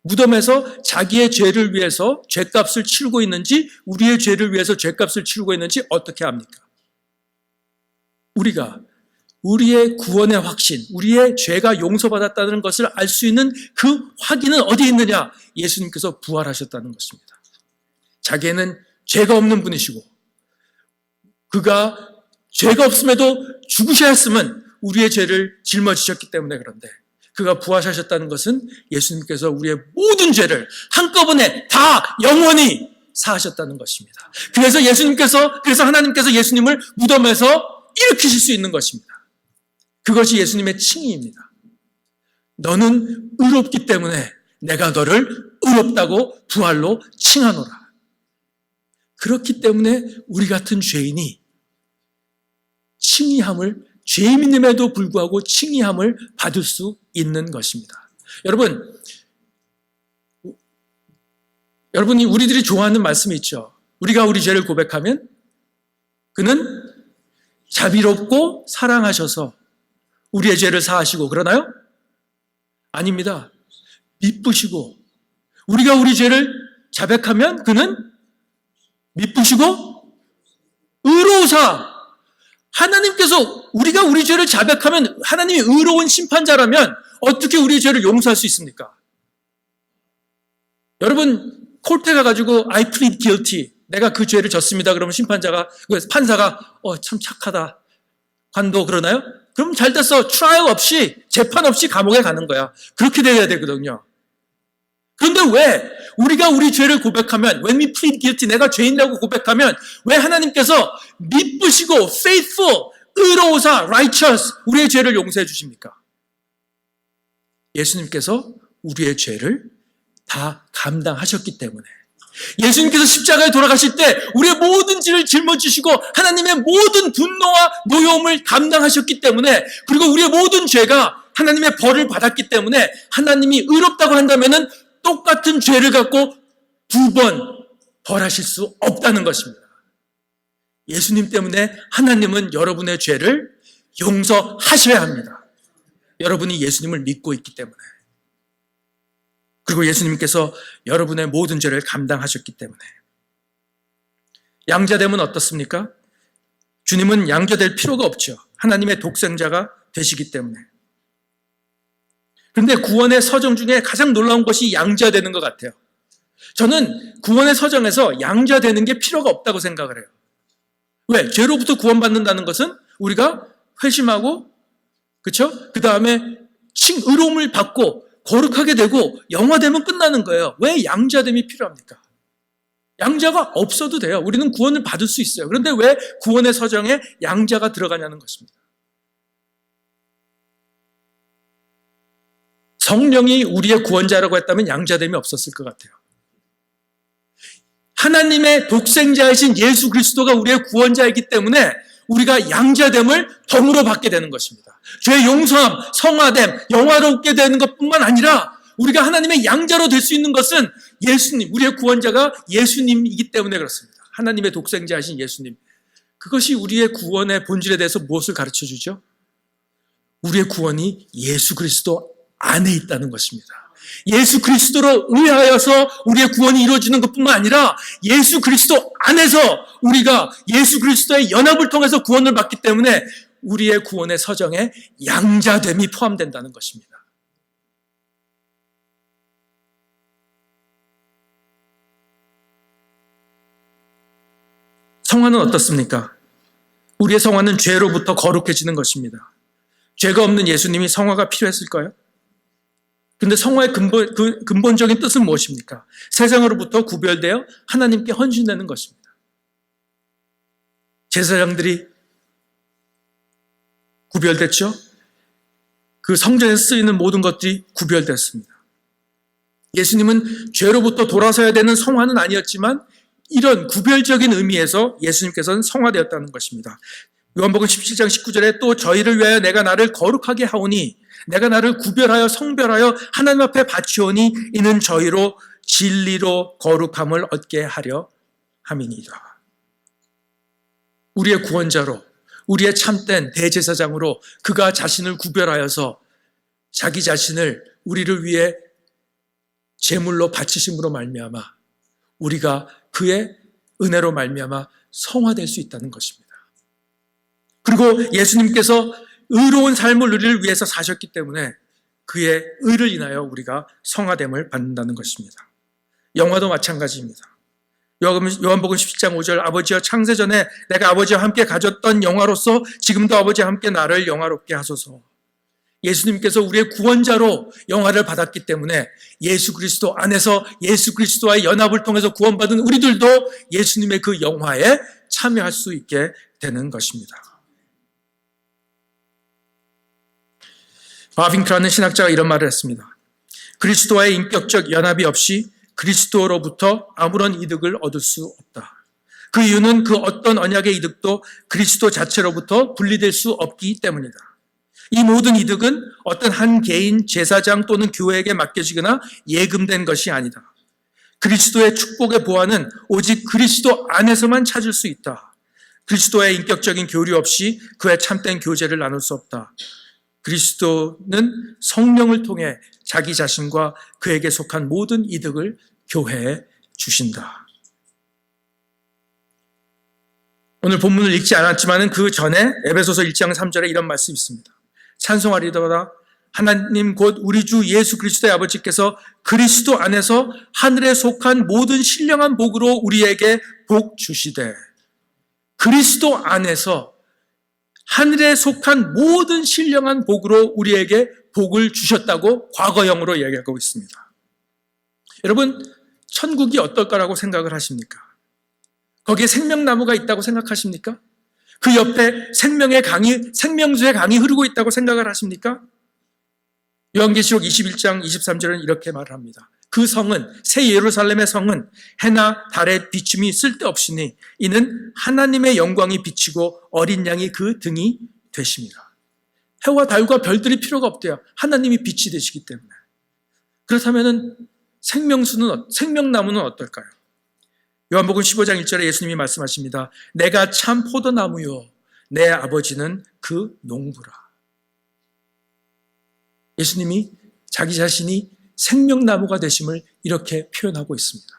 무덤에서 자기의 죄를 위해서 죄값을 치르고 있는지, 우리의 죄를 위해서 죄값을 치르고 있는지 어떻게 합니까? 우리가 우리의 구원의 확신, 우리의 죄가 용서받았다는 것을 알 수 있는 그 확인은 어디에 있느냐? 예수님께서 부활하셨다는 것입니다. 자기는 죄가 없는 분이시고 그가 죄가 없음에도 죽으셔야 했으면 우리의 죄를 짊어지셨기 때문에 그런데 그가 부활하셨다는 것은 예수님께서 우리의 모든 죄를 한꺼번에 다 영원히 사하셨다는 것입니다. 그래서 하나님께서 예수님을 무덤에서 일으키실 수 있는 것입니다. 그것이 예수님의 칭의입니다. 너는 의롭기 때문에 내가 너를 의롭다고 부활로 칭하노라. 그렇기 때문에 우리 같은 죄인이 죄인임에도 불구하고 칭의함을 받을 수 있는 것입니다. 여러분이 우리들이 좋아하는 말씀이 있죠. 우리가 우리 죄를 고백하면 그는 자비롭고 사랑하셔서 우리의 죄를 사하시고 그러나요? 아닙니다. 미쁘시고 우리가 우리 죄를 자백하면 그는 미쁘시고 의로우사. 하나님께서 우리가 우리 죄를 자백하면 하나님이 의로운 심판자라면 어떻게 우리의 죄를 용서할 수 있습니까? 여러분 콜테 가가지고 I plead guilty, 내가 그 죄를 졌습니다. 그러면 판사가 참 착하다, 관도 그러나요? 그럼 잘 됐어. 트라이얼 없이, 재판 없이 감옥에 가는 거야. 그렇게 돼야 되거든요. 그런데 왜 우리가 우리 죄를 고백하면, when we plead guilty, 내가 죄인이라고 고백하면 왜 하나님께서 미쁘시고 faithful, 의로우사, righteous, 우리의 죄를 용서해 주십니까? 예수님께서 우리의 죄를 다 감당하셨기 때문에, 예수님께서 십자가에 돌아가실 때 우리의 모든 죄를 짊어지시고 하나님의 모든 분노와 노여움을 감당하셨기 때문에, 그리고 우리의 모든 죄가 하나님의 벌을 받았기 때문에 하나님이 의롭다고 한다면은 똑같은 죄를 갖고 두 번 벌하실 수 없다는 것입니다. 예수님 때문에 하나님은 여러분의 죄를 용서하셔야 합니다. 여러분이 예수님을 믿고 있기 때문에, 그리고 예수님께서 여러분의 모든 죄를 감당하셨기 때문에. 양자됨은 어떻습니까? 주님은 양자될 필요가 없죠. 하나님의 독생자가 되시기 때문에. 그런데 구원의 서정 중에 가장 놀라운 것이 양자되는 것 같아요. 저는 구원의 서정에서 양자되는 게 필요가 없다고 생각을 해요. 왜? 죄로부터 구원받는다는 것은 우리가 회심하고, 그렇죠? 그 다음에 의로움을 받고 거룩하게 되고 영화되면 끝나는 거예요. 왜 양자됨이 필요합니까? 양자가 없어도 돼요. 우리는 구원을 받을 수 있어요. 그런데 왜 구원의 서정에 양자가 들어가냐는 것입니다. 성령이 우리의 구원자라고 했다면 양자됨이 없었을 것 같아요. 하나님의 독생자이신 예수 그리스도가 우리의 구원자이기 때문에 우리가 양자됨을 덤으로 받게 되는 것입니다. 죄 용서함, 성화됨, 영화롭게 되는 것뿐만 아니라 우리가 하나님의 양자로 될 수 있는 것은 예수님, 우리의 구원자가 예수님이기 때문에 그렇습니다. 하나님의 독생자이신 예수님. 그것이 우리의 구원의 본질에 대해서 무엇을 가르쳐 주죠? 우리의 구원이 예수 그리스도 안에 있다는 것입니다. 예수 그리스도로 의하여서 우리의 구원이 이루어지는 것뿐만 아니라 예수 그리스도 안에서 우리가 예수 그리스도의 연합을 통해서 구원을 받기 때문에 우리의 구원의 서정에 양자됨이 포함된다는 것입니다. 성화는 어떻습니까? 우리의 성화는 죄로부터 거룩해지는 것입니다. 죄가 없는 예수님이 성화가 필요했을까요? 근데 성화의 근본적인 뜻은 무엇입니까? 세상으로부터 구별되어 하나님께 헌신되는 것입니다. 제사장들이 구별됐죠? 그 성전에서 쓰이는 모든 것들이 구별됐습니다. 예수님은 죄로부터 돌아서야 되는 성화는 아니었지만 이런 구별적인 의미에서 예수님께서는 성화되었다는 것입니다. 요한복음 17장 19절에 또 저희를 위하여 내가 나를 거룩하게 하오니 내가 나를 구별하여 성별하여 하나님 앞에 바치오니 이는 저희로 진리로 거룩함을 얻게 하려 함이니이다. 우리의 구원자로, 우리의 참된 대제사장으로 그가 자신을 구별하여서 자기 자신을 우리를 위해 제물로 바치심으로 말미암아 우리가 그의 은혜로 말미암아 성화될 수 있다는 것입니다. 그리고 예수님께서 의로운 삶을 우리를 위해서 사셨기 때문에 그의 의를 인하여 우리가 성화됨을 받는다는 것입니다. 영화도 마찬가지입니다. 요한복음 17장 5절 아버지여 창세전에 내가 아버지와 함께 가졌던 영화로서 지금도 아버지와 함께 나를 영화롭게 하소서. 예수님께서 우리의 구원자로 영화를 받았기 때문에 예수 그리스도 안에서 예수 그리스도와의 연합을 통해서 구원받은 우리들도 예수님의 그 영화에 참여할 수 있게 되는 것입니다. 바빙크라는 신학자가 이런 말을 했습니다. 그리스도와의 인격적 연합이 없이 그리스도로부터 아무런 이득을 얻을 수 없다. 그 이유는 그 어떤 언약의 이득도 그리스도 자체로부터 분리될 수 없기 때문이다. 이 모든 이득은 어떤 한 개인 제사장 또는 교회에게 맡겨지거나 예금된 것이 아니다. 그리스도의 축복의 보완은 오직 그리스도 안에서만 찾을 수 있다. 그리스도의 인격적인 교류 없이 그의 참된 교제를 나눌 수 없다. 그리스도는 성령을 통해 자기 자신과 그에게 속한 모든 이득을 교회에 주신다. 오늘 본문을 읽지 않았지만 그 전에 에베소서 1장 3절에 이런 말씀이 있습니다. 찬송하리로다 하나님 곧 우리 주 예수 그리스도의 아버지께서 그리스도 안에서 하늘에 속한 모든 신령한 복으로 우리에게 복 주시되. 그리스도 안에서 하늘에 속한 모든 신령한 복으로 우리에게 복을 주셨다고 과거형으로 이야기하고 있습니다. 여러분, 천국이 어떨까라고 생각을 하십니까? 거기에 생명나무가 있다고 생각하십니까? 그 옆에 생명의 강이, 생명수의 강이 흐르고 있다고 생각을 하십니까? 요한계시록 21장 23절은 이렇게 말을 합니다. 그 성은, 새 예루살렘의 성은 해나 달의 비춤이 쓸데없으니 이는 하나님의 영광이 비치고 어린 양이 그 등이 되십니다. 해와 달과 별들이 필요가 없대요. 하나님이 빛이 되시기 때문에. 그렇다면 생명나무는 어떨까요? 요한복음 15장 1절에 예수님이 말씀하십니다. 내가 참 포도나무요 내 아버지는 그 농부라. 예수님이 자기 자신이 생명나무가 되심을 이렇게 표현하고 있습니다.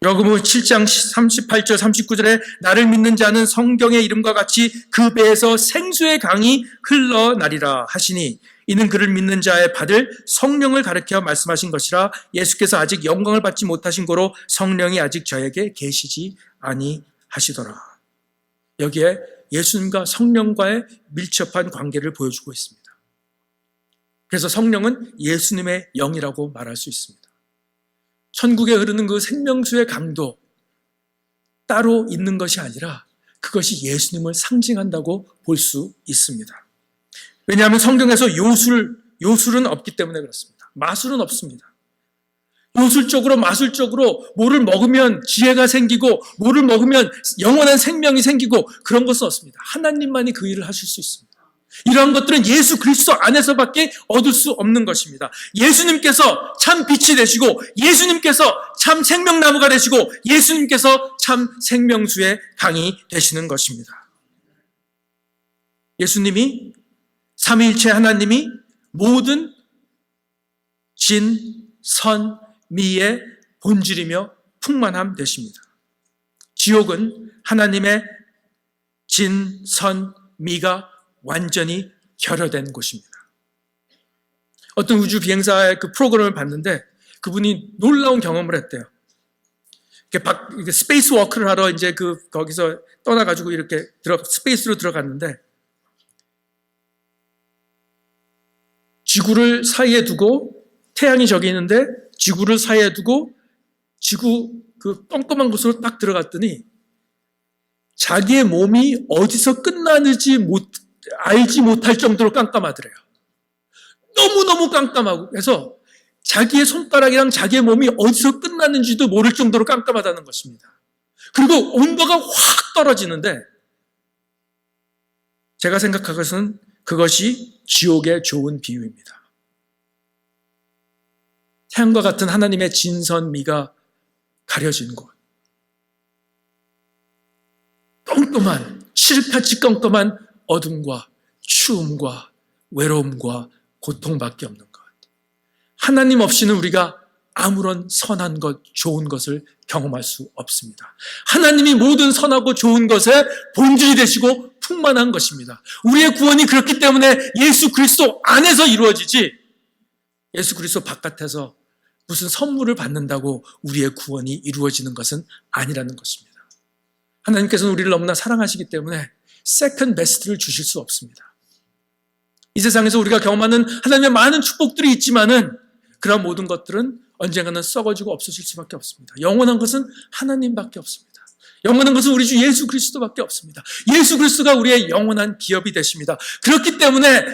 요한복음 7장 38절 39절에 나를 믿는 자는 성경의 이름과 같이 그 배에서 생수의 강이 흘러나리라 하시니 이는 그를 믿는 자의 받을 성령을 가르쳐 말씀하신 것이라. 예수께서 아직 영광을 받지 못하신 고로 성령이 아직 저에게 계시지 아니하시더라. 여기에 예수님과 성령과의 밀접한 관계를 보여주고 있습니다. 그래서 성령은 예수님의 영이라고 말할 수 있습니다. 천국에 흐르는 그 생명수의 강도 따로 있는 것이 아니라 그것이 예수님을 상징한다고 볼 수 있습니다. 왜냐하면 성경에서 요술은 없기 때문에 그렇습니다. 마술은 없습니다. 요술적으로 마술적으로 뭐를 먹으면 지혜가 생기고 뭐를 먹으면 영원한 생명이 생기고 그런 것은 없습니다. 하나님만이 그 일을 하실 수 있습니다. 이러한 것들은 예수 그리스도 안에서밖에 얻을 수 없는 것입니다. 예수님께서 참 빛이 되시고 예수님께서 참 생명나무가 되시고 예수님께서 참 생명수의 강이 되시는 것입니다. 예수님이 삼위일체 하나님이 모든 진, 선, 미의 본질이며 풍만함 되십니다. 지옥은 하나님의 진, 선, 미가 완전히 결여된 곳입니다. 어떤 우주 비행사의 그 프로그램을 봤는데 그분이 놀라운 경험을 했대요. 이렇게 스페이스 워크를 하러 이제 거기서 떠나가지고 이렇게 스페이스로 들어갔는데 지구를 사이에 두고 태양이 저기 있는데 지구를 사이에 두고 지구 그 껌껌한 곳으로 딱 들어갔더니 자기의 몸이 어디서 끝나는지 알지 못할 정도로 깜깜하더래요. 너무너무 깜깜하고 그래서 자기의 손가락이랑 자기의 몸이 어디서 끝났는지도 모를 정도로 깜깜하다는 것입니다. 그리고 온도가 확 떨어지는데 제가 생각하기로는 그것이 지옥의 좋은 비유입니다. 태양과 같은 하나님의 진선미가 가려진 곳. 껌껌한, 칠흑같이 껌껌한 어둠과 추움과 외로움과 고통밖에 없는 것. 하나님 없이는 우리가 아무런 선한 것, 좋은 것을 경험할 수 없습니다. 하나님이 모든 선하고 좋은 것의 본질이 되시고 충만한 것입니다. 우리의 구원이 그렇기 때문에 예수 그리스도 안에서 이루어지지, 예수 그리스도 바깥에서 무슨 선물을 받는다고 우리의 구원이 이루어지는 것은 아니라는 것입니다. 하나님께서는 우리를 너무나 사랑하시기 때문에 세컨드 베스트를 주실 수 없습니다. 이 세상에서 우리가 경험하는 하나님의 많은 축복들이 있지만은 그런 모든 것들은 언젠가는 썩어지고 없어질 수밖에 없습니다. 영원한 것은 하나님밖에 없습니다. 영원한 것은 우리 주 예수 그리스도밖에 없습니다. 예수 그리스도가 우리의 영원한 기업이 되십니다. 그렇기 때문에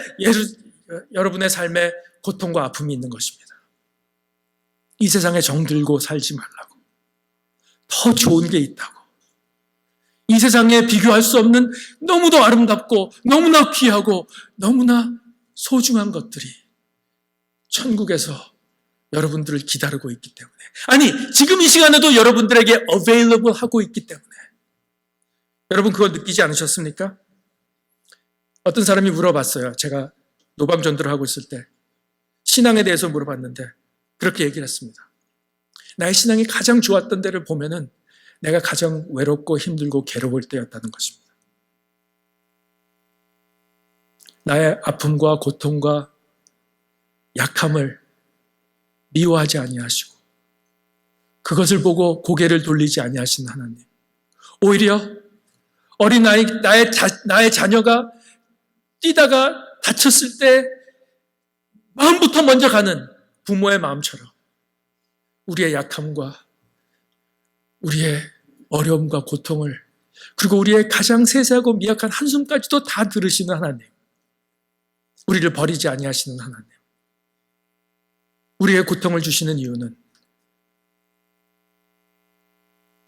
여러분의 삶에 고통과 아픔이 있는 것입니다. 이 세상에 정들고 살지 말라고. 더 좋은 게 있다고. 이 세상에 비교할 수 없는 너무도 아름답고 너무나 귀하고 너무나 소중한 것들이 천국에서 여러분들을 기다리고 있기 때문에, 아니 지금 이 시간에도 여러분들에게 available 하고 있기 때문에. 여러분 그거 느끼지 않으셨습니까? 어떤 사람이 물어봤어요. 제가 노방전도를 하고 있을 때 신앙에 대해서 물어봤는데 그렇게 얘기를 했습니다. 나의 신앙이 가장 좋았던 때를 보면은 내가 가장 외롭고 힘들고 괴로울 때였다는 것입니다. 나의 아픔과 고통과 약함을 미워하지 아니하시고 그것을 보고 고개를 돌리지 아니하신 하나님, 오히려 어린 나의 자녀가 뛰다가 다쳤을 때 마음부터 먼저 가는 부모의 마음처럼 우리의 약함과 우리의 어려움과 고통을, 그리고 우리의 가장 세세하고 미약한 한숨까지도 다 들으시는 하나님, 우리를 버리지 아니하시는 하나님, 우리의 고통을 주시는 이유는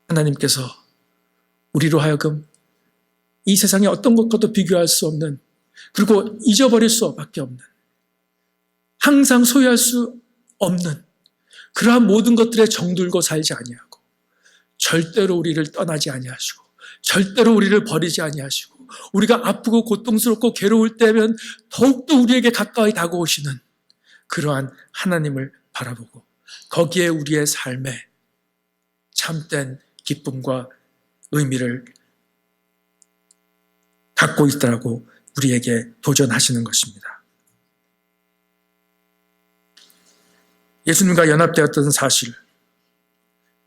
하나님께서 우리로 하여금 이 세상의 어떤 것과도 비교할 수 없는, 그리고 잊어버릴 수밖에 없는, 항상 소유할 수 없는 그러한 모든 것들에 정들고 살지 아니하고 절대로 우리를 떠나지 아니하시고 절대로 우리를 버리지 아니하시고 우리가 아프고 고통스럽고 괴로울 때면 더욱더 우리에게 가까이 다가오시는 그러한 하나님을 바라보고 거기에 우리의 삶에 참된 기쁨과 의미를 갖고 있다라고 우리에게 도전하시는 것입니다. 예수님과 연합되었던 사실,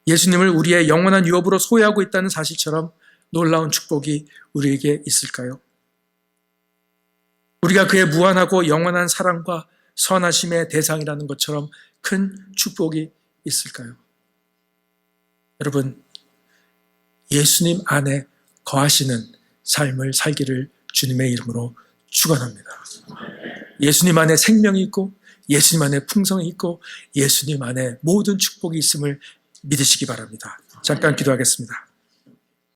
예수님을 우리의 영원한 유업으로 소유하고 있다는 사실처럼 놀라운 축복이 우리에게 있을까요? 우리가 그의 무한하고 영원한 사랑과 선하심의 대상이라는 것처럼 큰 축복이 있을까요? 여러분, 예수님 안에 거하시는 삶을 살기를 주님의 이름으로 축원합니다. 예수님 안에 생명이 있고 예수님 안에 풍성이 있고 예수님 안에 모든 축복이 있음을 믿으시기 바랍니다. 잠깐 기도하겠습니다.